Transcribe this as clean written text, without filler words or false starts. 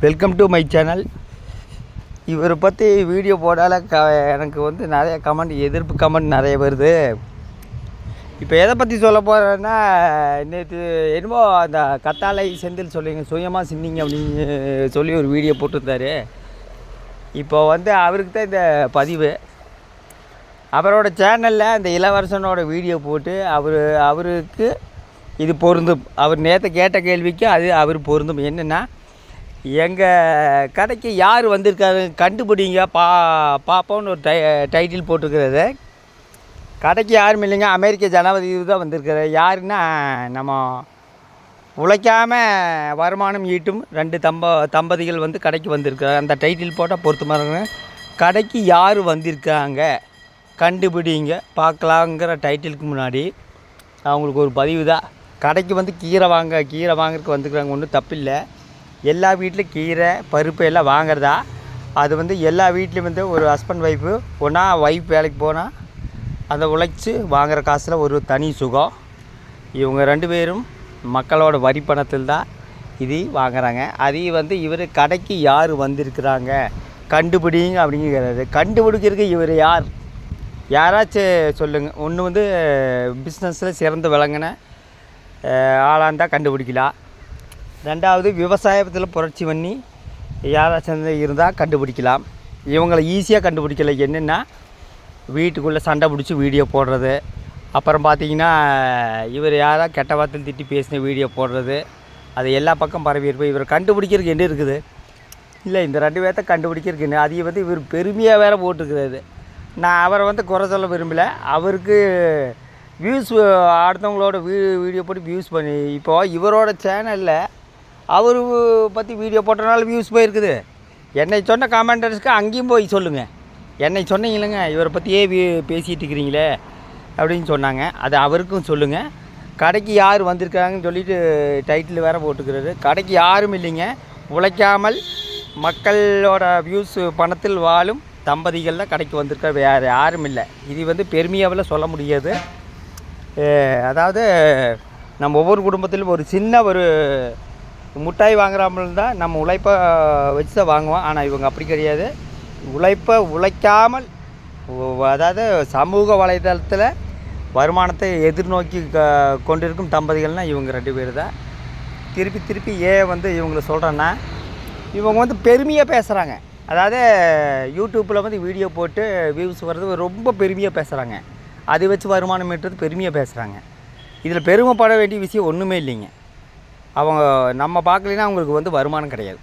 Welcome to my channel. இவரை பற்றி video போடால எனக்கு வந்து நிறைய கமெண்ட், எதிர்ப்பு கமெண்ட் நிறைய வருது. இப்போ எதை பற்றி சொல்ல போகிறேன்னா, நேற்று என்னமோ அந்த கத்தாழை செந்தில் சொல்லிங்க சுயமாக சிந்திங்க அப்படின்னு சொல்லி ஒரு வீடியோ போட்டிருந்தாரு. இப்போ வந்து அவருக்கு தான் இந்த பதிவு. அவரோட சேனலில் அந்த இளவரசனோட வீடியோ போட்டு அவருக்கு இது பொருந்தும். அவர் நேற்று கேட்ட கேள்விக்கு அவர் பொருந்தும். என்னென்னா, எங்கள் கடைக்கு யார் வந்திருக்காரு கண்டுபிடிங்க பாப்போன்னு ஒரு டைட்டில் போட்டிருக்கிறது. கடைக்கு யாரும் இல்லைங்க, அமெரிக்க ஜனாதிபதி தான் வந்திருக்காரு. யாருன்னா, நம்ம உழைக்காமல் வருமானம் ஈட்டும் 2 தம்பதிகள் வந்து கடைக்கு வந்திருக்காரு. அந்த டைட்டில் போட்டால் பொறுத்துமாருங்க. கடைக்கு யார் வந்திருக்காங்க கண்டுபிடிங்க பார்க்கலாங்கிற டைட்டிலுக்கு முன்னாடி அவங்களுக்கு ஒரு பதிவு தான். கடைக்கு வந்து கீரை வாங்குறதுக்கு வந்துருக்குறாங்க. ஒன்றும் தப்பில்லை. எல்லா வீட்லேயும் கீரை பருப்பு எல்லாம் வாங்குறதா. அது வந்து எல்லா வீட்லேயும் வந்து ஒரு ஹஸ்பண்ட் ஒய்ஃபு ஒன்றா ஒய்ஃப் வேலைக்கு போனால் அந்த உழைச்சி வாங்குகிற காசில் ஒரு தனி சுகம். இவங்க 2 பேரும் மக்களோட வரி பணத்தில் தான் இது வாங்குறாங்க. அதையும் வந்து இவர் கடைக்கு யார் வந்திருக்கிறாங்க கண்டுபிடிங்க அப்படிங்கிறாரு. கண்டுபிடிக்கிறதுக்கு இவர் யாராச்சும் சொல்லுங்கள். ஒன்று வந்து பிஸ்னஸில் சிறந்து விளங்கின ஆளாந்தால் கண்டுபிடிக்கலாம். 2வது விவசாயத்தில் புரட்சி பண்ணி யாராச்சும் இருந்தால் கண்டுபிடிக்கலாம். இவங்களை ஈஸியாக கண்டுபிடிக்கல. என்னென்னா, வீட்டுக்குள்ளே சண்டை பிடிச்சி வீடியோ போடுறது, அப்புறம் பார்த்திங்கன்னா இவர் யாராவது கெட்ட வார்த்தையில் திட்டி பேசின வீடியோ போடுறது, அது எல்லா பக்கம் பரவி இருப்போம். இவர் கண்டுபிடிக்கிறதுக்கு என்ன இருக்குது? இல்லை, இந்த 2 பேர்த்த கண்டுபிடிக்கிறதுக்கு என்ன? அதையும் வந்து இவர் பெருமையாக வேறு போட்டுருக்கிறாரு. நான் அவரை வந்து குறை சொல்ல விரும்பலை. அவருக்கு வியூஸ் அடுத்தவங்களோட வீடியோ போட்டு வியூஸ் பண்ணி இப்போது இவரோட சேனலில் அவர் பற்றி வீடியோ போட்டனால வியூஸ் போயிருக்குது. என்னை சொன்ன கமெண்டர்ஸ்க்கு அங்கேயும் போய் சொல்லுங்கள். என்னை சொன்னீங்களேங்க, இவரை பற்றியே பேசிகிட்டு இருக்கிறீங்களே அப்படின்னு சொன்னாங்க. அது அவருக்கும் சொல்லுங்கள். கடைக்கு யார் வந்திருக்காங்கன்னு சொல்லிட்டு டைட்டில் வேறு போட்டுக்கிறாரு. கடைக்கு யாரும் இல்லைங்க, உழைக்காமல் மக்களோட வியூஸ் பணத்தில் வாழும் தம்பதிகள் தான் கடைக்கு வந்திருக்காரு. வேறு யாரும் இல்லை. இது வந்து பெருமையாவில் சொல்ல முடியாது. அதாவது நம்ம ஒவ்வொரு குடும்பத்திலும் ஒரு சின்ன ஒரு முட்டாய் வாங்குறாமல் தான் நம்ம உழைப்பை வச்சு தான் வாங்குவோம். ஆனால் இவங்க அப்படி கிடையாது. உழைக்காமல், அதாவது சமூக வலைதளத்தில் வருமானத்தை எதிர்நோக்கி கொண்டிருக்கும் தம்பதிகள்னால் இவங்க 2 பேர் தான். திருப்பி ஏன் வந்து இவங்களை சொல்கிறேன்னா, இவங்க வந்து பெருமையாக பேசுகிறாங்க. அதாவது யூடியூப்பில் வந்து வீடியோ போட்டு வியூஸ் வர்றது ரொம்ப பெருமையாக பேசுகிறாங்க. அதை வச்சு வருமானம் ஈட்டுறது பெருமையாக பேசுகிறாங்க. இதில் பெருமைப்பட வேண்டிய விஷயம் ஒன்றுமே இல்லைங்க. அவங்க நம்ம பார்க்கலைன்னா அவங்களுக்கு வந்து வருமானம் கிடையாது.